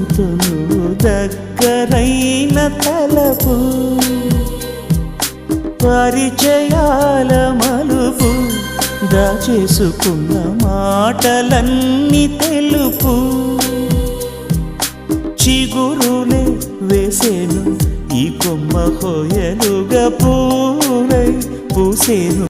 చూపుతును దగ్గరైన తలపు పరిచయాల మలుపు దాచేసుకున్న మాటలన్నీ తెలుపు చిగురులే వేసేను ఈ కొమ్మ హోయలుగా పూలై పూసేను